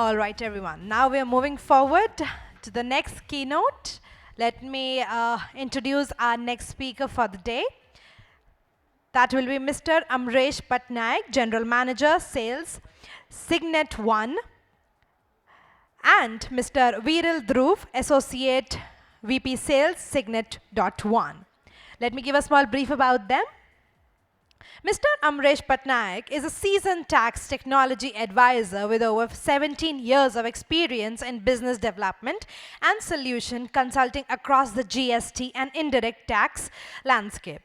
All right, everyone. Now we are moving forward to the next keynote. Let me introduce our next speaker for the day. That will be Mr. Amaresh Patnaik, General Manager, Sales, Cygnet.One, and Mr. Dhruv, Associate VP Sales, Cygnet.One. Let me give a small brief about them. Mr. Amaresh Patnaik is a seasoned tax technology advisor with over 17 years of experience in business development and solution consulting across the GST and indirect tax landscape.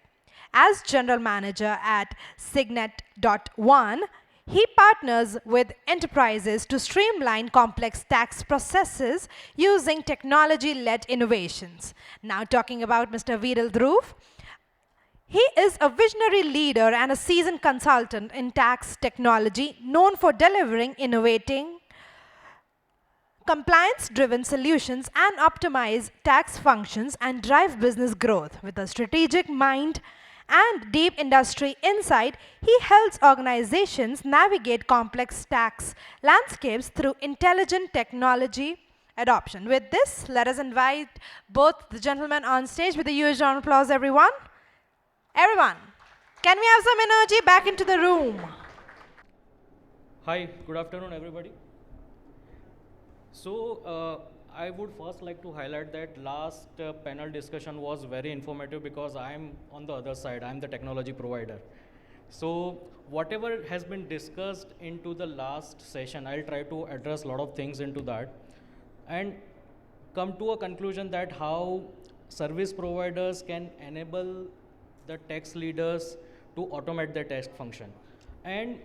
As general manager at Cygnet.One, he partners with enterprises to streamline complex tax processes using technology-led innovations. Now talking about Mr. Dhruv. He is a visionary leader and a seasoned consultant in tax technology known for delivering innovating, compliance-driven solutions and optimize tax functions and drive business growth. With a strategic mind and deep industry insight, he helps organizations navigate complex tax landscapes through intelligent technology adoption. With this, let us invite both the gentlemen on stage with a huge round of applause, everyone. Everyone, can we have some energy back into the room? Hi, good afternoon, everybody. So, I would first like to highlight that last panel discussion was very informative because I'm on the other side, I'm the technology provider. So, whatever has been discussed into the last session, I'll try to address a lot of things into that and come to a conclusion that how service providers can enable the tax leaders to automate their tax function. And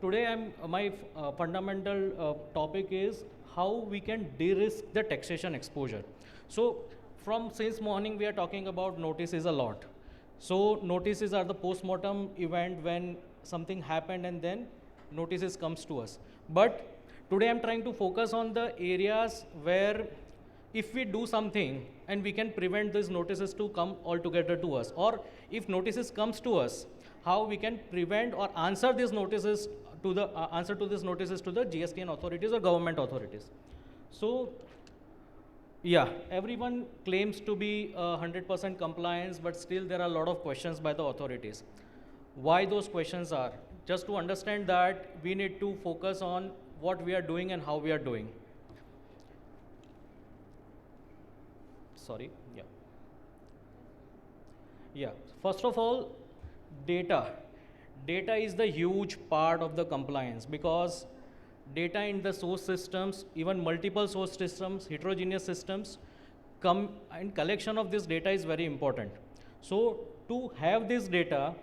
today my fundamental topic is how we can de-risk the taxation exposure. So since morning we are talking about notices a lot. So notices are the post-mortem event when something happened and then notices comes to us. But today I'm trying to focus on the areas where if we do something and we can prevent these notices to come altogether to us, or if notices comes to us, how we can prevent or answer these notices to the GSTN authorities or government authorities. So yeah, everyone claims to be 100% compliance, but still there are a lot of questions by the authorities. Why those questions are? Just to understand that, we need to focus on what we are doing and how we are doing. First of all, data. Data is the huge part of the compliance because data in the source systems, even multiple source systems, heterogeneous systems, and collection of this data is very important. So to have this data,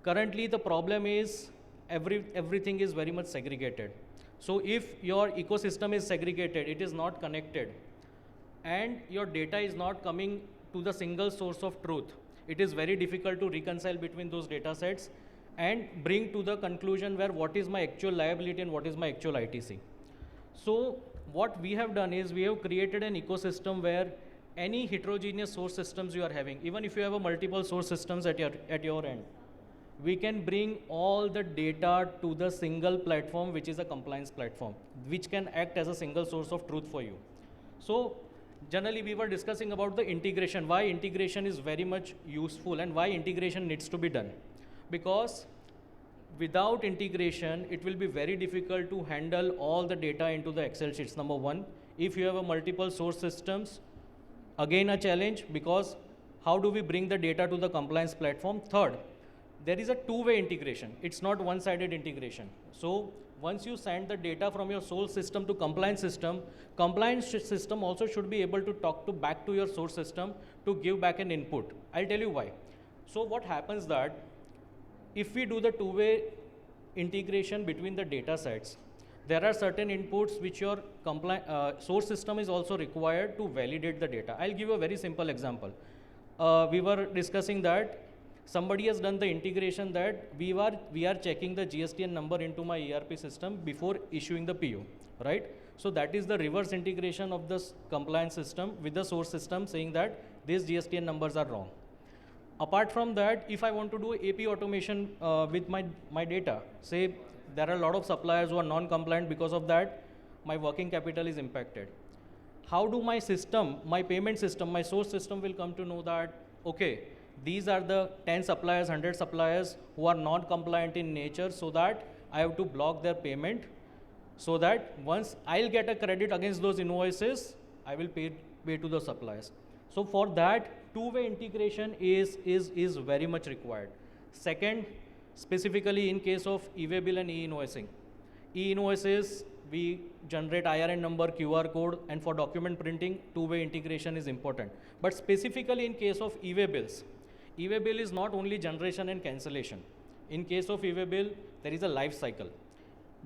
currently the problem is everything is very much segregated. So if your ecosystem is segregated, it is not connected, and your data is not coming to the single source of truth, it is very difficult to reconcile between those data sets and bring to the conclusion where what is my actual liability and what is my actual ITC. So what we have done is we have created an ecosystem where any heterogeneous source systems you are having, even if you have a multiple source systems at your end, we can bring all the data to the single platform, which is a compliance platform, which can act as a single source of truth for you. So generally we were discussing about the integration, why integration is very much useful and why integration needs to be done. Because without integration, it will be very difficult to handle all the data into the Excel sheets, number one. If you have a multiple source systems, again a challenge, because how do we bring the data to the compliance platform? Third, there is a two-way integration. It's not one-sided integration. So once you send the data from your source system to compliance system also should be able to talk back to your source system to give back an input. I'll tell you why. So what happens that if we do the two-way integration between the data sets, there are certain inputs which your source system is also required to validate the data. I'll give you a very simple example. We were discussing that somebody has done the integration that we are checking the GSTN number into my ERP system before issuing the PO, right? So that is the reverse integration of this compliance system with the source system saying that these GSTN numbers are wrong. Apart from that, if I want to do AP automation with my data, say there are a lot of suppliers who are non-compliant. Because of that, my working capital is impacted. How do my system, my payment system, my source system will come to know that, okay, these are the 10 suppliers, 100 suppliers who are non-compliant in nature, so that I have to block their payment, so that once I'll get a credit against those invoices, I will pay to the suppliers. So for that, two-way integration is very much required. Second, specifically in case of e-way bill and e-invoicing. E-invoices, we generate IRN number, QR code, and for document printing, two-way integration is important. But specifically in case of e-way bills, e-way bill is not only generation and cancellation. In case of e-way bill, there is a life cycle.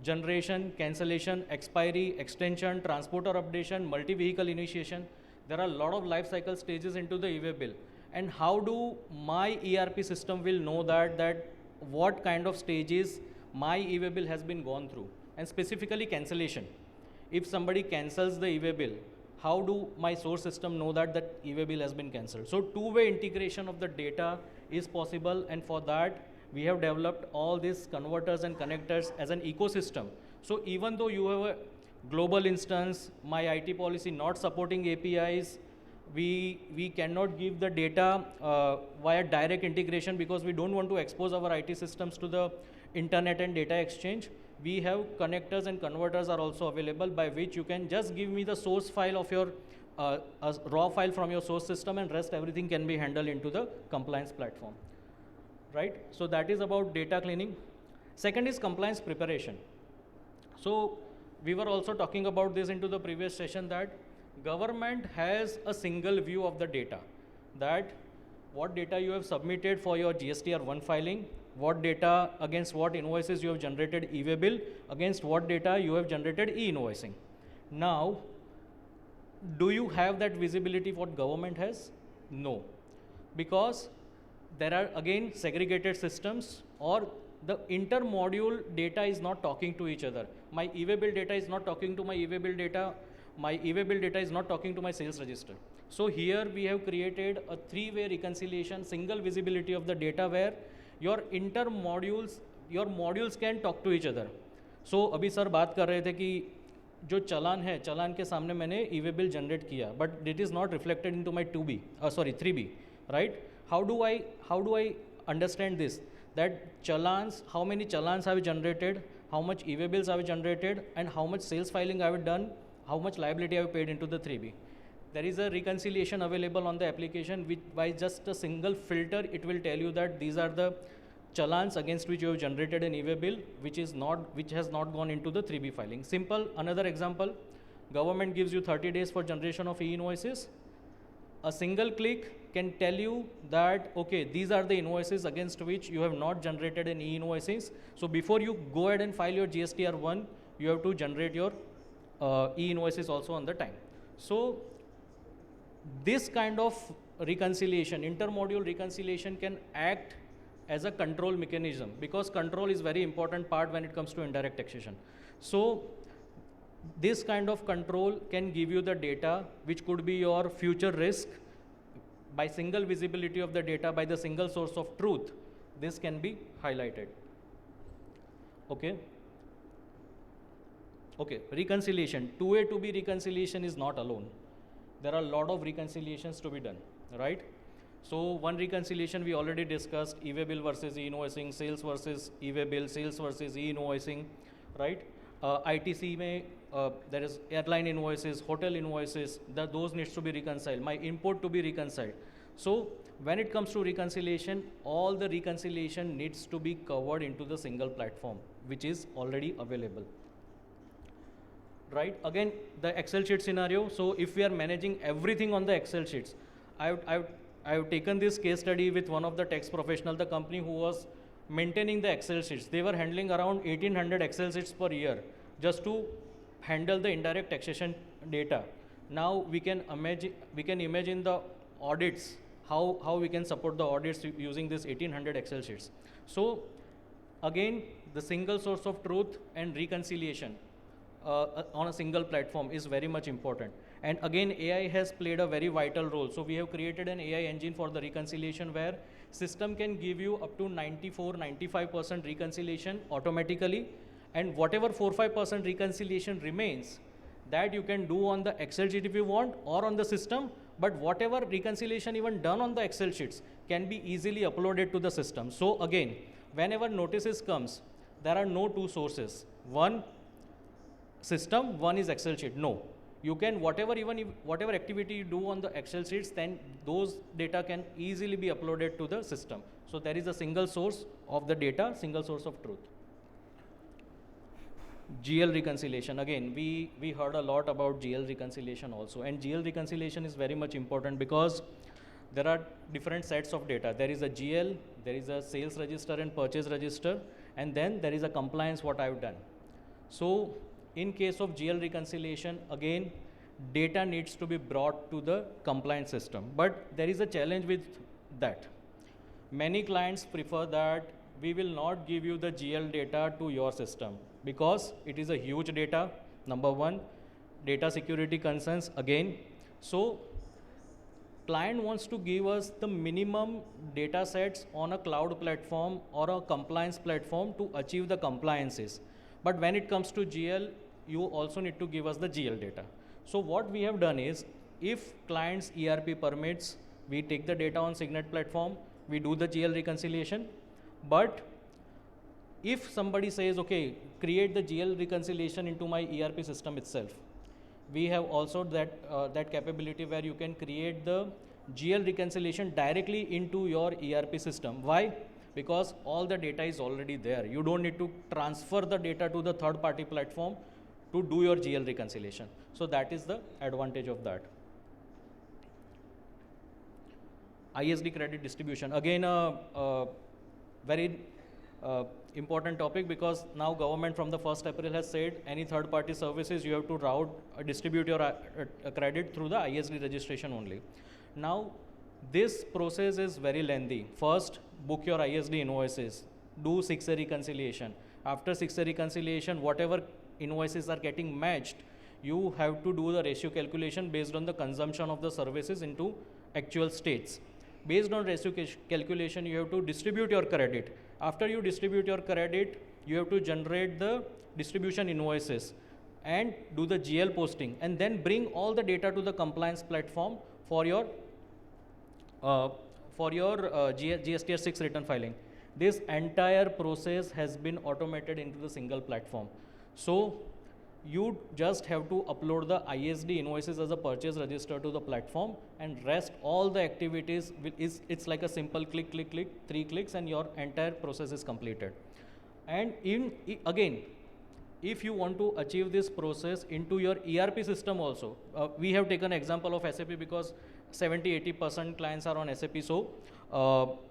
Generation, cancellation, expiry, extension, transporter updation, multi-vehicle initiation. There are a lot of life cycle stages into the e-way bill. And how do my ERP system will know that what kind of stages my e-way bill has been gone through? And specifically cancellation. If somebody cancels the e-way bill, how do my source system know that e-way bill has been cancelled? So two-way integration of the data is possible, and for that we have developed all these converters and connectors as an ecosystem. So even though you have a global instance, my IT policy not supporting APIs, we cannot give the data via direct integration, because we don't want to expose our IT systems to the internet and data exchange. We have connectors and converters are also available, by which you can just give me the source file of your a raw file from your source system, and rest everything can be handled into the compliance platform, right? So that is about data cleaning. Second is compliance preparation. So we were also talking about this into the previous session, that government has a single view of the data, that what data you have submitted for your GSTR1 filing, what data against what invoices you have generated e-way bill, against what data you have generated e-invoicing. Now, do you have that visibility what government has? No, because there are again segregated systems, or the inter-module data is not talking to each other. My e-way bill data is not talking to my e-way bill data. My e-way bill data is not talking to my sales register. So here we have created a three-way reconciliation, single visibility of the data, where your inter-modules, your modules can talk to each other. So अभी sir बात कर रहे थे कि जो चलान है, चलान के सामने मैंने ई-वे बिल जनरेट किया, but it is not reflected into my 3B, right? How do I understand this? That challans, how many challans have generated, how much e-way bills have generated, and how much sales filing I have done, how much liability I have paid into the 3B. There is a reconciliation available on the application, which by just a single filter, it will tell you that these are the challans against which you have generated an e-way bill, which has not gone into the 3B filing. Simple, another example, government gives you 30 days for generation of e-invoices. A single click can tell you that, okay, these are the invoices against which you have not generated an e-invoices. So before you go ahead and file your GSTR1, you have to generate your e-invoices also on the time. So this kind of reconciliation, intermodule reconciliation, can act as a control mechanism, because control is very important part when it comes to indirect taxation. So this kind of control can give you the data which could be your future risk. By single visibility of the data, by the single source of truth, this can be highlighted. Okay. Okay, reconciliation, 2A to B reconciliation is not alone. There are a lot of reconciliations to be done, right? So one reconciliation we already discussed, e-way bill versus e-invoicing, sales versus e-way bill, sales versus e-invoicing, right? ITC mein, there is airline invoices, hotel invoices, those needs to be reconciled, my import to be reconciled. So when it comes to reconciliation, all the reconciliation needs to be covered into the single platform, which is already available. Right, again the Excel sheet scenario. So if we are managing everything on the Excel sheets, I've taken this case study with one of the tax professional, the company who was maintaining the Excel sheets. They were handling around 1800 Excel sheets per year just to handle the indirect taxation data. Now we can imagine the audits, how we can support the audits using this 1800 Excel sheets. So again, the single source of truth and reconciliation on a single platform is very much important. And again, AI has played a very vital role. So we have created an AI engine for the reconciliation, where system can give you up to 94-95% reconciliation automatically, And whatever 4-5% reconciliation remains, that you can do on the Excel sheet if you want or on the system, but whatever reconciliation even done on the Excel sheets can be easily uploaded to the system. So again, whenever notices comes, there are no two sources. One system, one is Excel sheet. No, you can whatever activity you do on the Excel sheets, then those data can easily be uploaded to the system. So there is a single source of the data, single source of truth. GL reconciliation, again, we heard a lot about GL reconciliation also, and GL reconciliation is very much important because there are different sets of data. There is a GL, there is a sales register and purchase register, and then there is a compliance what I've done. So in case of GL reconciliation, again, data needs to be brought to the compliance system, but there is a challenge with that. Many clients prefer that we will not give you the GL data to your system because it is a huge data, number one, data security concerns again. So client wants to give us the minimum data sets on a cloud platform or a compliance platform to achieve the compliances. But when it comes to GL, you also need to give us the GL data. So what we have done is, if client's ERP permits, we take the data on Cygnet platform, we do the GL reconciliation. But if somebody says, okay, create the GL reconciliation into my ERP system itself, we have also that capability where you can create the GL reconciliation directly into your ERP system. Why? Because all the data is already there. You don't need to transfer the data to the third party platform to do your GL reconciliation. So that is the advantage of that. ISD credit distribution, again a very important topic, because now government from the 1st April has said any third party services you have to distribute your credit through the ISD registration only. Now this process is very lengthy. First, book your ISD invoices, do 6A reconciliation. After 6A reconciliation, whatever invoices are getting matched, you have to do the ratio calculation based on the consumption of the services into actual states. Based on ratio calculation, you have to distribute your credit. After you distribute your credit, you have to generate the distribution invoices and do the GL posting, and then bring all the data to the compliance platform for your GSTR 6 return filing. This entire process has been automated into the single platform. So you just have to upload the ISD invoices as a purchase register to the platform, and rest all the activities it's like a simple click, 3 clicks, and your entire process is completed. And again, if you want to achieve this process into your ERP system also, we have taken example of SAP because 70-80% clients are on SAP. So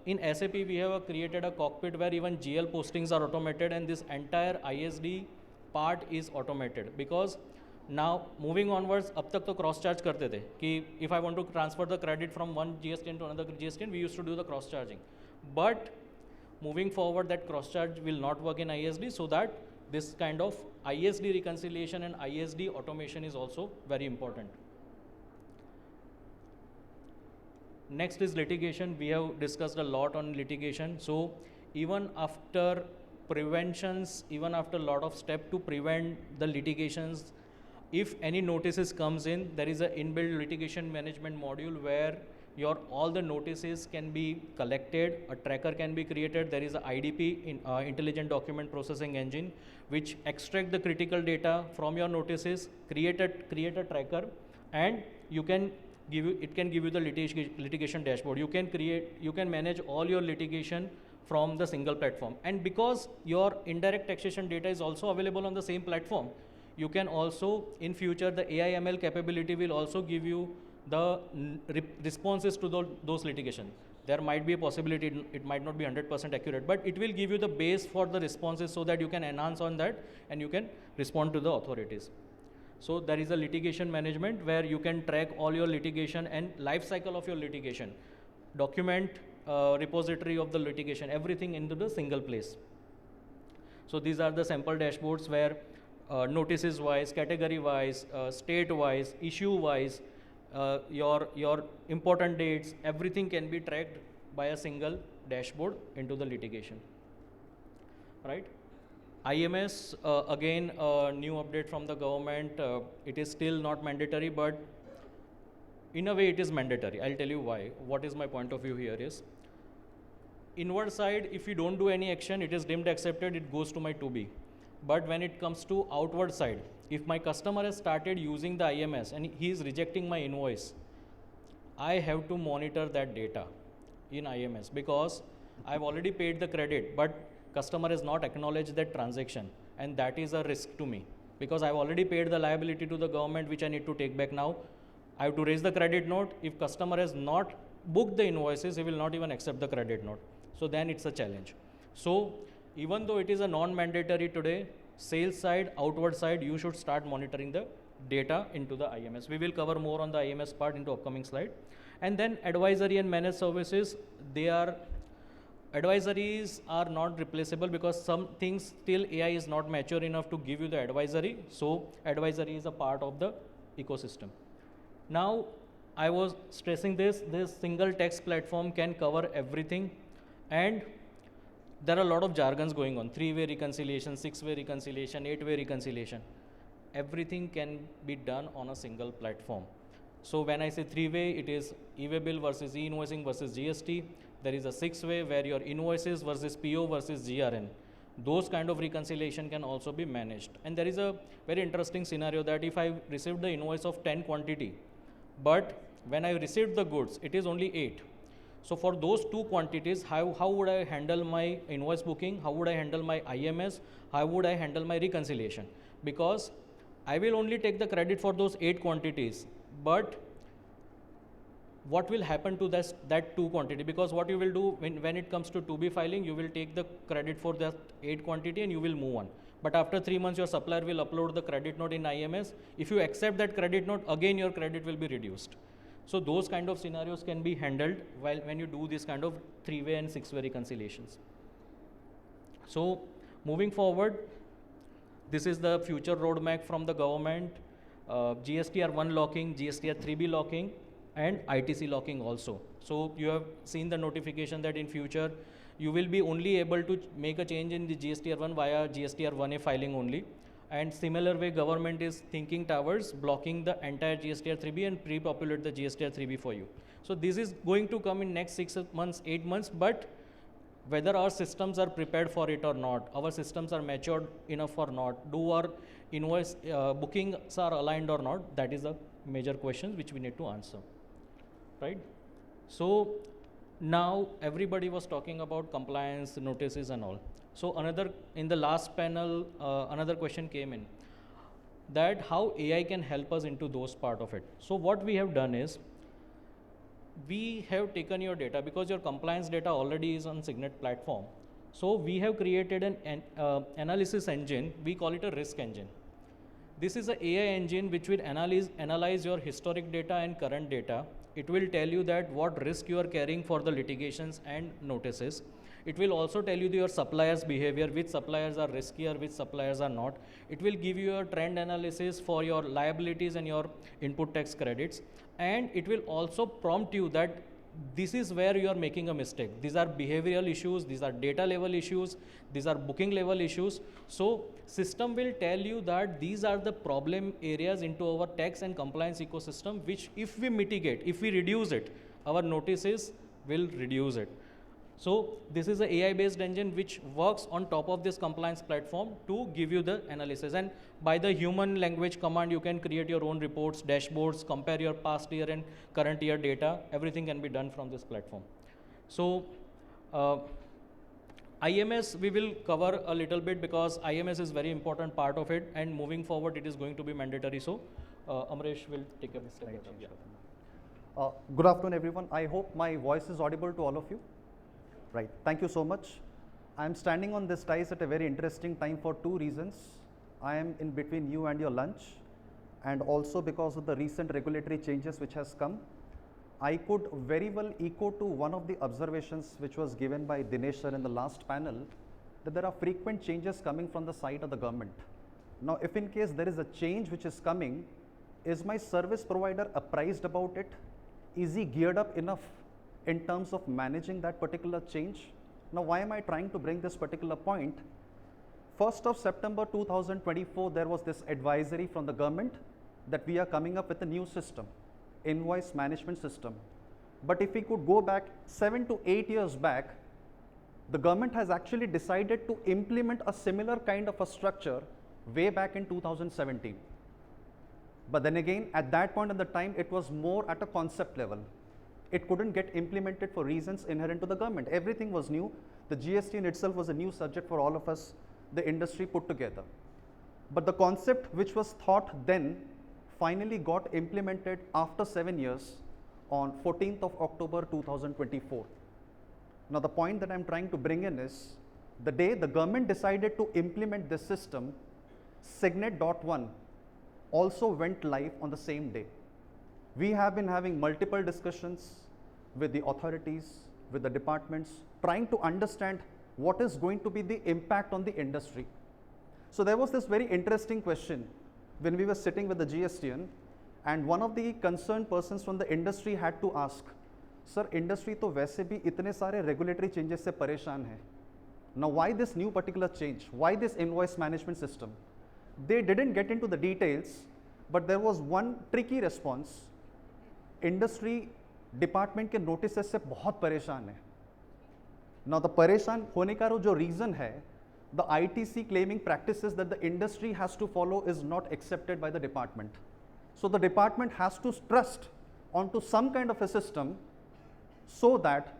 in SAP we have created a cockpit where even GL postings are automated, and this entire ISD part is automated. Because now moving onwards, अब तक तो cross charge करते थे कि if I want to transfer the credit from one GSTN to another GSTN, we used to do the cross charging. But moving forward, that cross charge will not work in ISD, so that this kind of ISD reconciliation and ISD automation is also very important. Next is litigation. We have discussed a lot on litigation. So even after preventions, even after a lot of steps to prevent the litigations, if any notices comes in, there is a inbuilt litigation management module where all the notices can be collected, a tracker can be created. There is a IDP, intelligent document processing engine, which extract the critical data from your notices, create a tracker, and it can give you the litigation dashboard. You can manage all your litigation from the single platform. And because your indirect taxation data is also available on the same platform, you can also, in future, the AI/ML capability will also give you the responses to those litigation. There might be a possibility it might not be 100% accurate, but it will give you the base for the responses so that you can enhance on that and you can respond to the authorities. So there is a litigation management where you can track all your litigation and life cycle of your litigation, document repository of the litigation, everything into the single place. So these are the sample dashboards where notices wise, category wise, state wise, issue wise, your important dates, everything can be tracked by a single dashboard into the litigation, right? IMS, again, new update from the government. It is still not mandatory, but in a way it is mandatory. I'll tell you why. What is my point of view here is, inward side, if you don't do any action, it is deemed accepted, it goes to my 2B. But when it comes to outward side, if my customer has started using the IMS and he is rejecting my invoice, I have to monitor that data in IMS, because I've already paid the credit, but customer has not acknowledged that transaction, and that is a risk to me, because I've already paid the liability to the government, which I need to take back now. I have to raise the credit note. If customer has not booked the invoices, he will not even accept the credit note. So then it's a challenge. So even though it is a non-mandatory today, sales side, outward side, you should start monitoring the data into the IMS. We will cover more on the IMS part into upcoming slide. And then advisory and managed services, advisories are not replaceable, because some things still AI is not mature enough to give you the advisory. So advisory is a part of the ecosystem. Now, I was stressing this single text platform can cover everything, and there are a lot of jargons going on: 3-way reconciliation, 6-way reconciliation, 8-way reconciliation. Everything can be done on a single platform. So when I say 3-way, it is e-way bill versus e-invoicing versus GST. There is a 6-way where your invoices versus PO versus GRN. Those kind of reconciliation can also be managed. And there is a very interesting scenario that if I received the invoice of 10 quantity, but when I received the goods, it is only 8. So for those 2 quantities, how would I handle my invoice booking? How would I handle my IMS? How would I handle my reconciliation? Because I will only take the credit for those 8 quantities, but what will happen to that 2 quantity? Because what you will do when it comes to 2B filing, you will take the credit for that 8 quantity and you will move on. But after 3 months, your supplier will upload the credit note in IMS. If you accept that credit note, again your credit will be reduced. So those kind of scenarios can be handled when you do this kind of 3-way and 6-way reconciliations. So moving forward, this is the future roadmap from the government. GSTR1 locking, GSTR3B locking, and ITC locking also. So you have seen the notification that in future you will be only able to make a change in the GSTR1 via GSTR1A filing only. And similar way, government is thinking towards blocking the entire GSTR3B and pre-populate the GSTR3B for you. So this is going to come in next 6 months, 8 months, but whether our systems are prepared for it or not, our systems are matured enough or not, do our invoice bookings are aligned or not, that is a major question which we need to answer, right? So now everybody was talking about compliance notices and all. So in the last panel, another question came in, that how AI can help us into those part of it. So what we have done is, we have taken your data, because your compliance data already is on Cygnet platform. So we have created an analysis engine. We call it a risk engine. This is an AI engine which will analyze your historic data and current data. It will tell you that what risk you are carrying for the litigations and notices. It will also tell you your suppliers' behavior, which suppliers are riskier, which suppliers are not. It will give you a trend analysis for your liabilities and your input tax credits. And it will also prompt you that this is where you are making a mistake. These are behavioral issues, these are data level issues, these are booking level issues. So system will tell you that these are the problem areas into our tax and compliance ecosystem, which if we mitigate, if we reduce it, our notices will reduce it. So this is an AI based engine which works on top of this compliance platform to give you the analysis. And by the human language command, you can create your own reports, dashboards, compare your past year and current year data. Everything can be done from this platform. So IMS we will cover a little bit, because IMS is very important part of it, and moving forward it is going to be mandatory. So Amaresh will take up this slide. Yeah. Good afternoon, everyone. I hope my voice is audible to all of you. Right. Thank you so much. I am standing on this dais at a very interesting time for 2 reasons. I am in between you and your lunch, and also because of the recent regulatory changes which has come. I could very well echo to one of the observations which was given by Dinesh sir in the last panel, that there are frequent changes coming from the side of the government. Now, if in case there is a change which is coming, is my service provider apprised about it? Is he geared up enough in terms of managing that particular change? Now, why am I trying to bring this particular point? 1st of September 2024, there was this advisory from the government that we are coming up with a new system, invoice management system. But if we could go back 7 to 8 years back, the government has actually decided to implement a similar kind of a structure way back in 2017. But then again, at that point in the time, it was more at a concept level. It couldn't get implemented for reasons inherent to the government. Everything was new. The GST in itself was a new subject for all of us, the industry put together. But the concept which was thought then finally got implemented after 7 years on 14th of October 2024. Now the point that I'm trying to bring in is, the day the government decided to implement this system, Cygnet.One also went live on the same day. We have been having multiple discussions with the authorities, with the departments, trying to understand what is going to be the impact on the industry. So there was this very interesting question when we were sitting with the GSTN, and one of the concerned persons from the industry had to ask, sir, industry तो वैसे भी इतने सारे regulatory changes से परेशान है. Now why this new particular change? Why this invoice management system? They didn't get into the details, but there was one tricky response. Industry department के notices से बहुत परेशान है. Now the परेशान होने का जो reason है, the ITC claiming practices that the industry has to follow is not accepted by the department. So the department has to trust onto some kind of a system so that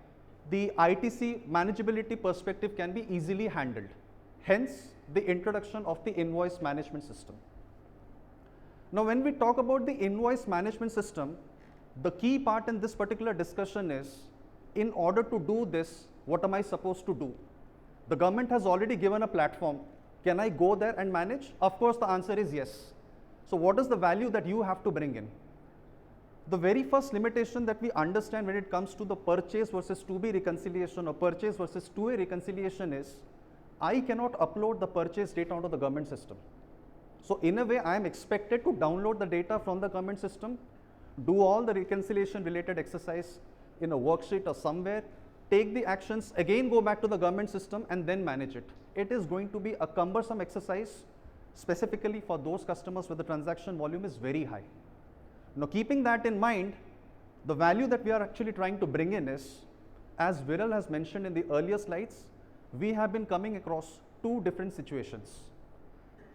the ITC manageability perspective can be easily handled. Hence, the introduction of the invoice management system. Now, when we talk about the invoice management system, the key part in this particular discussion is, in order to do this, what am I supposed to do? The government has already given a platform. Can I go there and manage? Of course, the answer is yes. So what is the value that you have to bring in? The very first limitation that we understand when it comes to the purchase versus to be reconciliation or purchase versus to a reconciliation is, I cannot upload the purchase data onto the government system. So in a way, I am expected to download the data from the government system, do all the reconciliation related exercise in a worksheet or somewhere, take the actions, again go back to the government system and then manage it. It is going to be a cumbersome exercise, specifically for those customers where the transaction volume is very high. Now keeping that in mind, the value that we are actually trying to bring in is, as Viral has mentioned in the earlier slides, we have been coming across two different situations.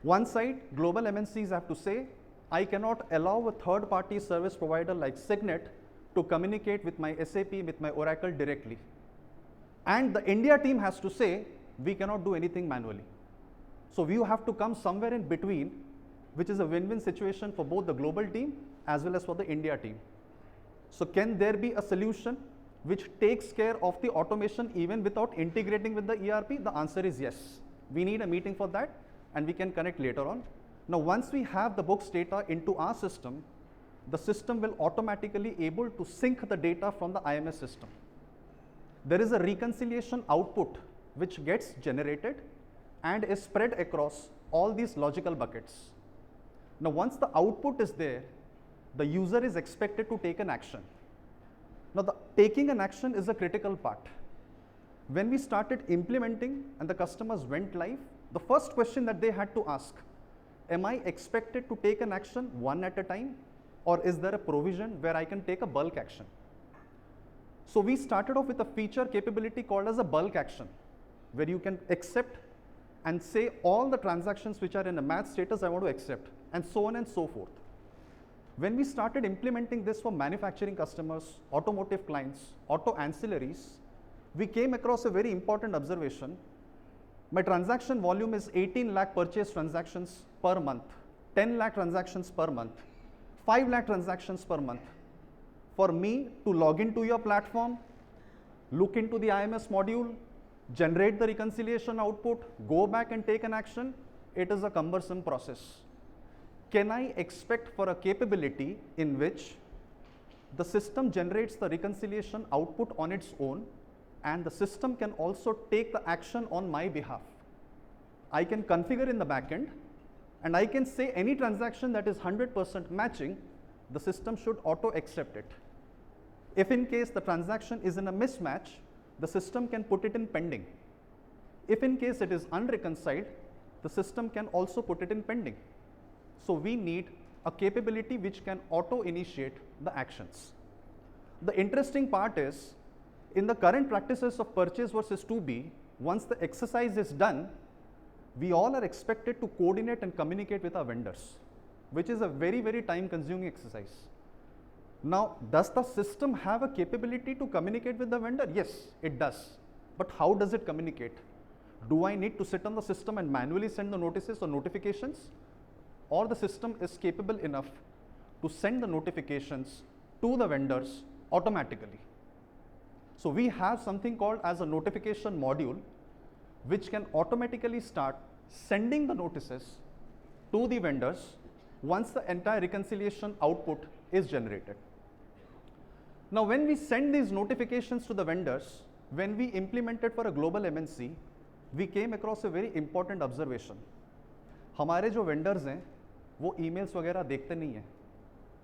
One side, global MNCs have to say, I cannot allow a third party service provider like Cygnet to communicate with my SAP, with my Oracle directly. And the India team has to say, we cannot do anything manually. So we have to come somewhere in between, which is a win-win situation for both the global team as well as for the India team. So can there be a solution which takes care of the automation even without integrating with the ERP? The answer is yes. We need a meeting for that and we can connect later on. Now once we have the books data into our system, the system will automatically able to sync the data from the IMS system. There is a reconciliation output which gets generated and is spread across all these logical buckets. Now once the output is there, the user is expected to take an action. Now the taking an action is a critical part. When we started implementing and the customers went live, the first question that they had to ask, am I expected to take an action one at a time, or is there a provision where I can take a bulk action? So we started off with a feature capability called as a bulk action, where you can accept and say all the transactions which are in a match status I want to accept, and so on and so forth. When we started implementing this for manufacturing customers, automotive clients, auto ancillaries, we came across a very important observation. My transaction volume is 18 lakh purchase transactions per month, 10 lakh transactions per month, 5 lakh transactions per month. For me to log into your platform, look into the IMS module, generate the reconciliation output, go back and take an action, it is a cumbersome process. Can I expect for a capability in which the system generates the reconciliation output on its own and the system can also take the action on my behalf? I can configure in the backend and I can say any transaction that is 100% matching, the system should auto accept it. If in case the transaction is in a mismatch, the system can put it in pending. If in case it is unreconciled, the system can also put it in pending. So we need a capability which can auto-initiate the actions. The interesting part is, in the current practices of purchase versus 2B, once the exercise is done, we all are expected to coordinate and communicate with our vendors, which is a very, very time-consuming exercise. Now, does the system have a capability to communicate with the vendor? Yes, it does. But how does it communicate? Do I need to sit on the system and manually send the notices or notifications? Or the system is capable enough to send the notifications to the vendors automatically? So we have something called as a notification module, which can automatically start sending the notices to the vendors once the entire reconciliation output is generated. Now, when we send these notifications to the vendors, when we implemented for a global MNC, we came across a very important observation. हमारे जो vendors हैं, वो emails वगैरह देखते नहीं हैं,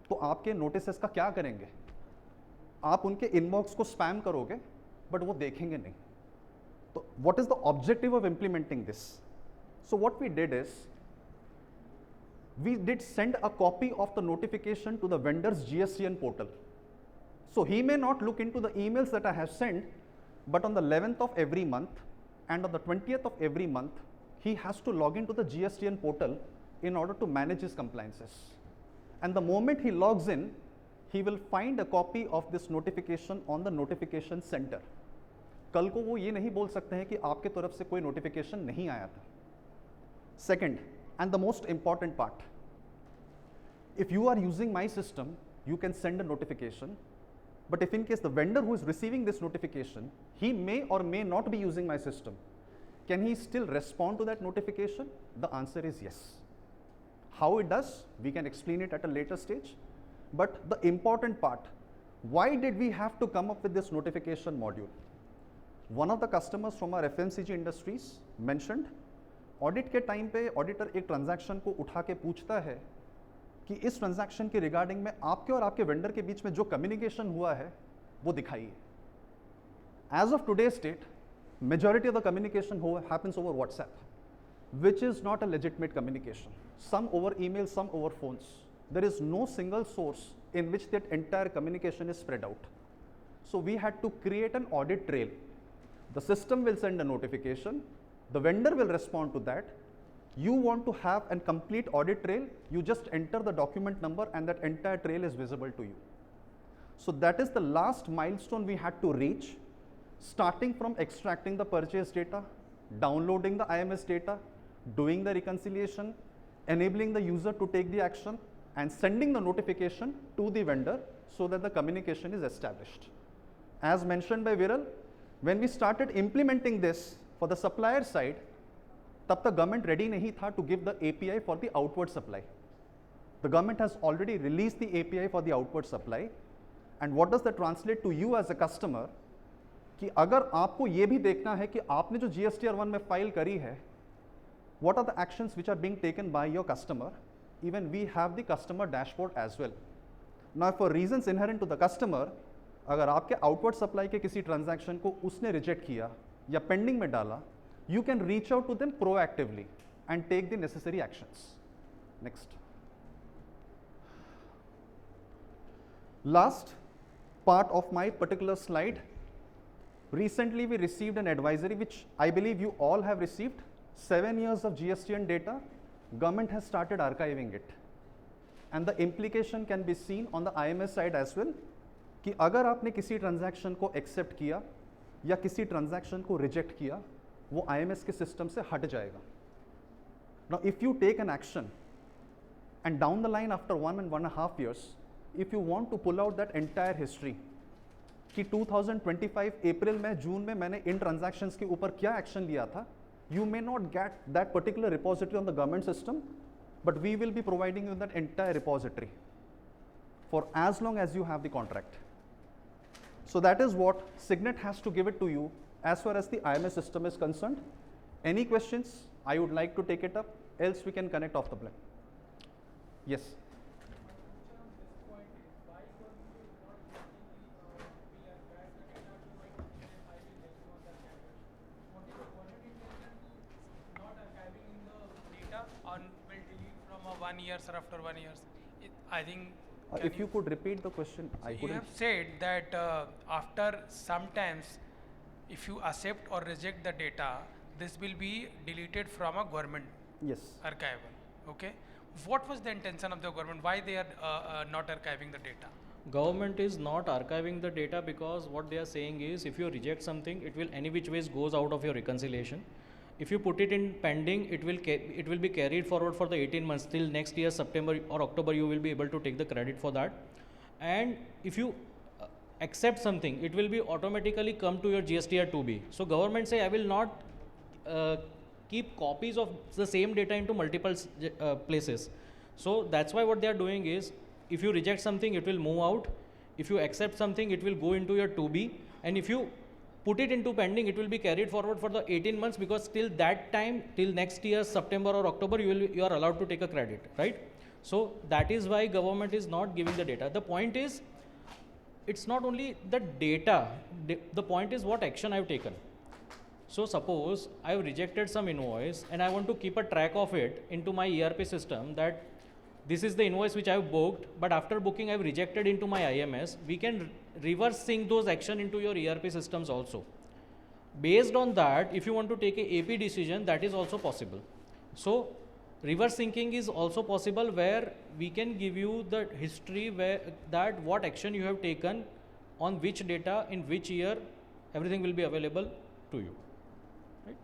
तो आपके notices का क्या करेंगे? आप उनके inbox को spam करोगे, but वो देखेंगे नहीं. So what is the objective of implementing this? So what we did is, we did send a copy of the notification to the vendor's GSTN portal. So he may not look into the emails that I have sent, but on the 11th of every month and on the 20th of every month, he has to log into the GSTN portal in order to manage his compliances. And the moment he logs in, he will find a copy of this notification on the notification center. कल को वो ये नहीं बोल सकते हैं कि आपके तरफ से कोई नोटिफिकेशन नहीं आया था. Second, and the most important part, if you are using my system, you can send a notification, but if in case the vendor who is receiving this notification, he may or may not be using my system, can he still respond to that notification? The answer is yes. How it does, we can explain it at a later stage, but the important part, why did we have to come up with this notification module? One of the customers from our FMCG industries mentioned, audit के time पे auditor एक transaction को उठा के पूछता है कि इस ट्रांजैक्शन के रिगार्डिंग में आपके और आपके वेंडर के बीच में जो कम्युनिकेशन हुआ है वो दिखाइए. Age of today state, majority of the communication happens over WhatsApp, which is not a legitimate communication. Some over email, some over phones. There is no single source in which that entire communication is spread out. So we had to create an audit trail. The system will send a notification, the vendor will respond to that. You want to have a complete audit trail, you just enter the document number and that entire trail is visible to you. So that is the last milestone we had to reach, starting from extracting the purchase data, downloading the IMS data, doing the reconciliation, enabling the user to take the action, and sending the notification to the vendor so that the communication is established. As mentioned by Viral, when we started implementing this for the supplier side, तब तक government ready नहीं था to give the API for the outward supply. The government has already released the API for the outward supply, and what does that translate to you as a customer? कि अगर आपको ये भी देखना है कि आपने जो GST.One में फाइल करी है, what are the actions which are being taken by your customer? Even we have the customer dashboard as well. Now, for reasons inherent to the customer, अगर आपके outward supply के किसी transaction को उसने reject किया या pending में डाला, you can reach out to them proactively and take the necessary actions. Next. Last part of my particular slide. Recently, we received an advisory which I believe you all have received. 7 years of GSTN data, government has started archiving it. And the implication can be seen on the IMS side as well, कि अगर आपने किसी transaction को accept किया या किसी transaction को reject किया, वो IMS के system से हट जाएगा. Now, if you take an action and down the line after 1 and 1.5 years, if you want to pull out that entire history, कि 2025 अप्रैल में जून में मैंने इन ट्रांजैक्शंस के ऊपर क्या एक्शन लिया था, you may not get that particular repository on the government system, but we will be providing you that entire repository for as long as you have the contract. So that is what Cygnet has to give it to you as far as the IMS system is concerned. Any questions? I would like to take it up, else we can connect off the plan. Yes. 1 year or after 1 year? I think. If you could repeat the question, I You couldn't. have said that after sometimes, if you accept or reject the data, this will be deleted from a government Yes. archival. Okay. What was the intention of the government? Why they are not archiving the data? Government is not archiving the data because what they are saying is if you reject something, it will any which ways goes out of your reconciliation. If you put it in pending, it will be carried forward for the 18 months till next year September or October. You will be able to take the credit for that. And if you accept something, it will be automatically come to your GSTR 2B. So government say I will not keep copies of the same data into multiple places. So that's why what they are doing is if you reject something, it will move out. If you accept something, it will go into your 2B. And if you put it into pending, it will be carried forward for the 18 months because till that time, till next year September or October, you are allowed to take a credit, right? So that is why government is not giving the data. The point is, it's not only the data, the point is what action I've taken. So suppose I've rejected some invoice and I want to keep a track of it into my ERP system that this is the invoice which I've booked, but after booking I've rejected into my IMS. We can reverse sync those action into your ERP systems also. Based on that, if you want to take a AP decision, that is also possible. So reverse syncing is also possible where we can give you the history where that what action you have taken on which data in which year, everything will be available to you. Right?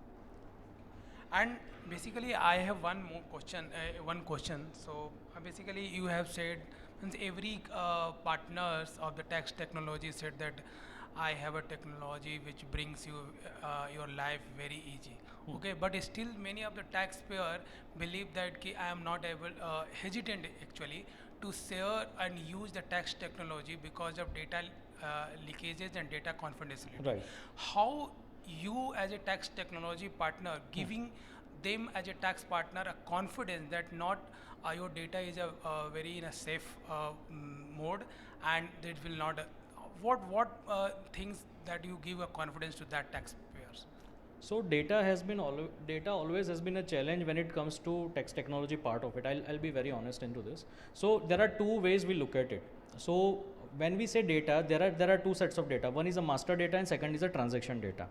And basically, I have one more question. So basically, you have said means every partners of the tax technology said that I have a technology which brings you your life very easy. Okay, but still many of the taxpayer believe that I am not able hesitant actually to share and use the tax technology because of data leakages and data confidentiality. Right. How you as a tax technology partner giving them as a tax partner a confidence that not your data is a very in a safe mode and it will not what things that you give a confidence to that taxpayers? So data always has been a challenge when it comes to tax technology part of it. I'll be very honest into this. So there are two ways we look at it. So when we say data, there are two sets of data. One is a master data and second is a transaction data.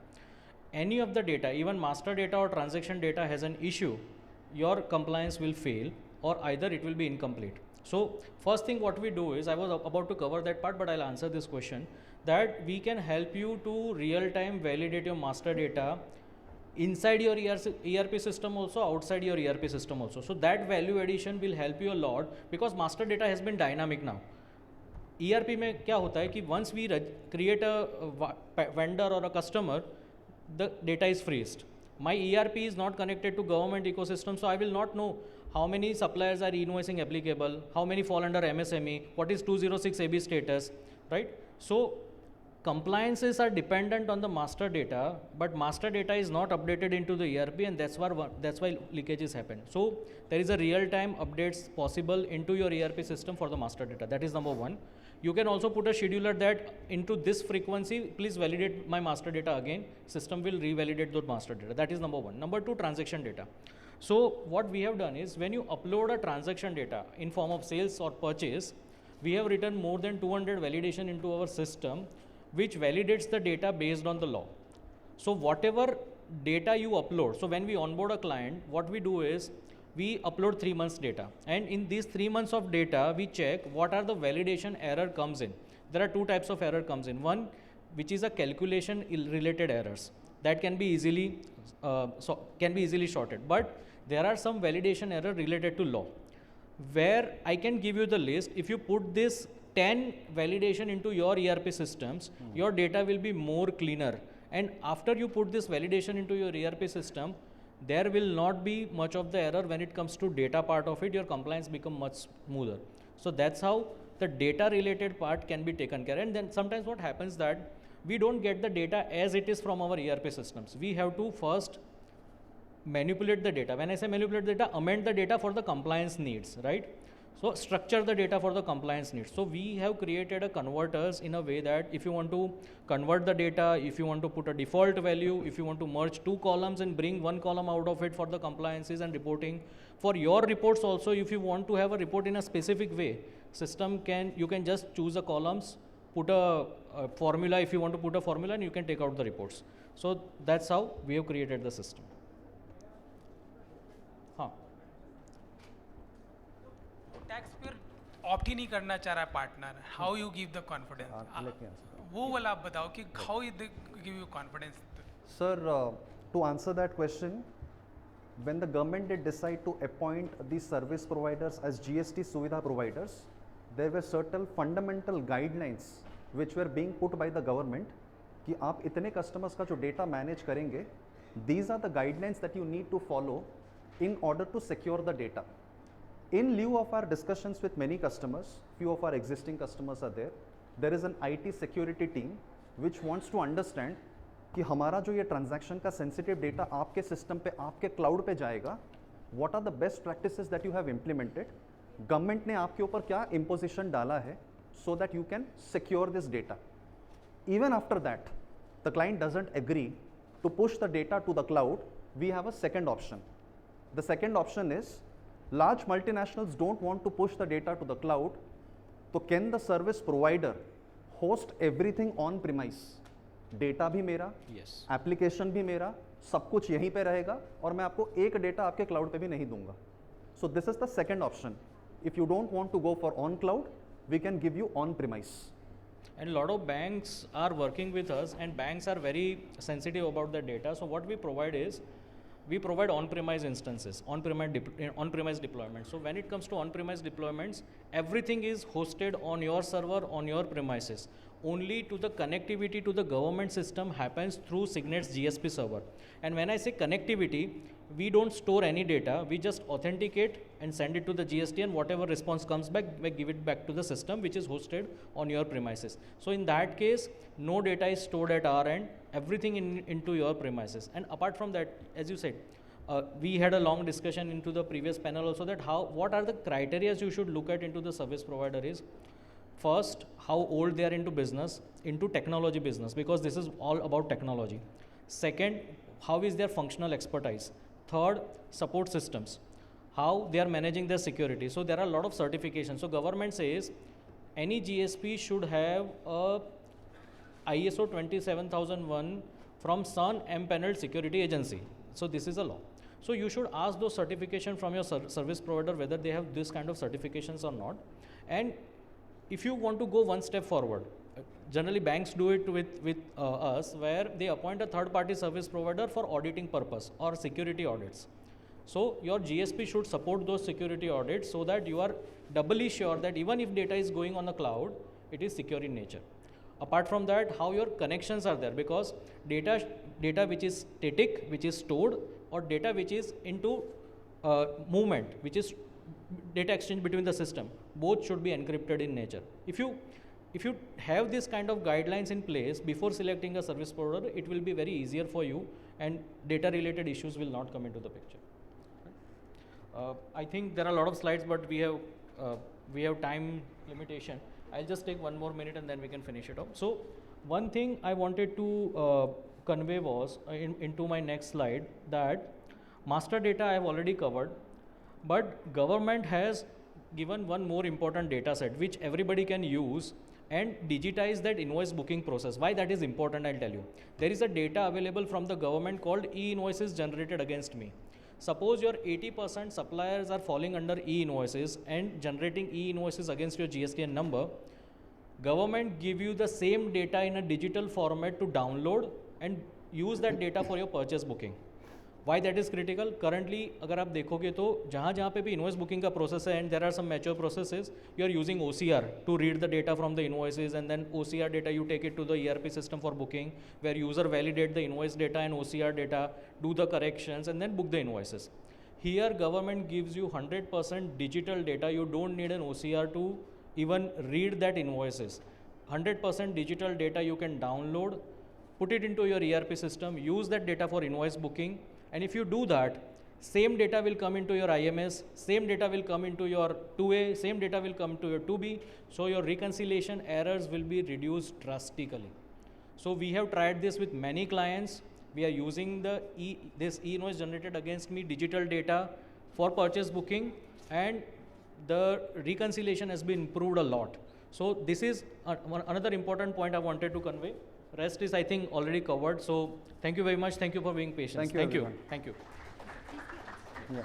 Any of the data, even master data or transaction data has an issue, your compliance will fail or either it will be incomplete. So first thing what we do is, I was about to cover that part, but I'll answer this question, that we can help you to real time validate your master data inside your ERP system also, outside your ERP system also. So that value addition will help you a lot because master data has been dynamic now. ERP में क्या होता है कि once we create a vendor or a customer, the data is freezed. My ERP is not connected to government ecosystem, so I will not know how many suppliers are invoicing applicable, how many fall under MSME, what is 206 AB status, right? So compliances are dependent on the master data, but master data is not updated into the ERP, and that's why leakages happen. So there is a real-time updates possible into your ERP system for the master data. That is number one. You can also put a scheduler that into this frequency, please validate my master data again. System will revalidate those master data. That is number one. Number two, transaction data. So what we have done is when you upload a transaction data in form of sales or purchase, we have written more than 200 validation into our system, which validates the data based on the law. So whatever data you upload, so when we onboard a client, what we do is we upload 3 months data, and in these 3 months of data, we check what are the validation error comes in. There are two types of error comes in. One, which is a calculation related errors that can be easily sorted, but there are some validation error related to law, where I can give you the list. If you put this 10 validation into your ERP systems, your data will be more cleaner. And after you put this validation into your ERP system, there will not be much of the error when it comes to data part of it. Your compliance become much smoother. So that's how the data related part can be taken care. And then sometimes what happens that we don't get the data as it is from our ERP systems. We have to first manipulate the data. When I say manipulate the data, amend the data for the compliance needs, right? So structure the data for the compliance needs. So we have created a converters in a way that if you want to convert the data, if you want to put a default value, if you want to merge two columns and bring one column out of it for the compliances and reporting, For your reports also, if you want to have a report in a specific way, you can just choose a columns, put a formula if you want to put a formula, and you can take out the reports. So that's how we have created the system. हाँ. Tax फिर opt ही नहीं करना चाह रहा है partner, how you give the confidence, let me answer. वो वाला आप बताओ कि how you give you confidence. Sir, to answer that question, when the government did decide to appoint these service providers as GST Suvidha providers, there were certain fundamental guidelines which were being put by the government कि आप इतने customers का जो data manage करेंगे, these are the guidelines that you need to follow in order to secure the data. In lieu of our discussions with many customers, few of our existing customers are there, there is an IT security team which wants to understand कि हमारा जो ये transaction का sensitive data आपके system पे आपके cloud पे जाएगा, what are the best practices that you have implemented, government ने आपके ऊपर क्या इम्पोजिशन डाला है, so that you can secure this data. Even after that, the client doesn't agree to push the data to the cloud, we have a second option. The second option is, large multinationals don't want to push the data to the cloud, so can the service provider host everything on premise? Data भी मेरा, application भी मेरा, सब कुछ यहीं पे रहेगा और मैं आपको एक डेटा आपके क्लाउड पे भी नहीं दूंगा. So this is the second option. If you don't want to go for on cloud, we can give you on premise. And a lot of banks are working with us, and banks are very sensitive about the data. So what we provide is, we provide on-premise instances, on-premise deployment. So when it comes to on-premise deployments, everything is hosted on your server, on your premises. Only to the connectivity to the government system happens through Cygnet's GSP server. And when I say connectivity, we don't store any data, we just authenticate and send it to the GST, and whatever response comes back, we give it back to the system which is hosted on your premises. So in that case, no data is stored at our end, everything into your premises. And apart from that, as you said, we had a long discussion into the previous panel also that what are the criteria you should look at into the service provider is, first, how old they are into business, into technology business, because this is all about technology. Second, how is their functional expertise. Third, support systems, how they are managing their security. So there are a lot of certifications. So government says any GSP should have a ISO 27001 from Sun empaneled security agency. So this is a law. So you should ask those certification from your service provider whether they have this kind of certifications or not. And if you want to go one step forward, generally banks do it with us, where they appoint a third party service provider for auditing purpose or security audits. So your GSP should support those security audits so that you are doubly sure that even if data is going on the cloud, it is secure in nature. Apart from that, how your connections are there, because data which is static, which is stored, or data which is into movement, which is data exchange between the system, both should be encrypted in nature. If you have this kind of guidelines in place before selecting a service provider, it will be very easier for you, and data related issues will not come into the picture. I think there are a lot of slides, but we have time limitation. I'll just take one more minute and then we can finish it off. So one thing I wanted to convey was into my next slide, that master data I have already covered, but government has given one more important data set which everybody can use and digitize that invoice booking process. Why that is important, I'll tell you. There is a data available from the government called e-invoices generated against me. Suppose your 80% suppliers are falling under e-invoices and generating e-invoices against your GSTN number. Government give you the same data in a digital format to download and use that data for your purchase booking. Why that is critical? Currently, अगर आप देखोगे तो जहाँ पे भी invoice booking का process है, and there are some mature processes, you are using OCR to read the data from the invoices, and then OCR data you take it to the ERP system for booking, where user validate the invoice data and OCR data, do the corrections, and then book the invoices. Here, government gives you 100% digital data. You don't need an OCR to even read that invoices. 100% digital data you can download, put it into your ERP system, use that data for invoice booking. And if you do that, same data will come into your IMS, same data will come into your 2A, same data will come to your 2B. So your reconciliation errors will be reduced drastically. So we have tried this with many clients. We are using this e-invoice generated against me digital data for purchase booking, and the reconciliation has been improved a lot. So this is another important point I wanted to convey. Rest is, I think, already covered. So thank you very much. Thank you for being patient. Thank you, Thank you. everyone. Thank you. Yeah.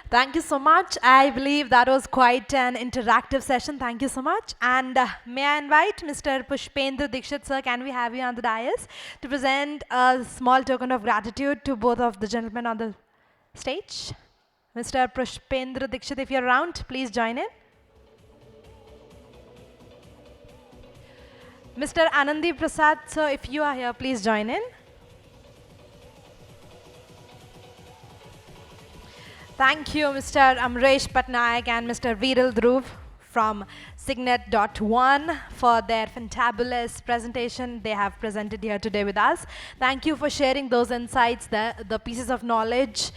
Thank you so much. I believe that was quite an interactive session. Thank you so much. And may I invite Mr. Pushpendra Dikshit, sir, can we have you on the dais to present a small token of gratitude to both of the gentlemen on the stage? Mr. Pushpendra Dikshit, if you're around, please join in. Mr. Anandi Prasad, sir, if you are here, please join in. Thank you, Mr. Amaresh Patnaik and Mr. Dhruv from Cygnet.One for their fantabulous presentation they have presented here today with us. Thank you for sharing those insights, the pieces of knowledge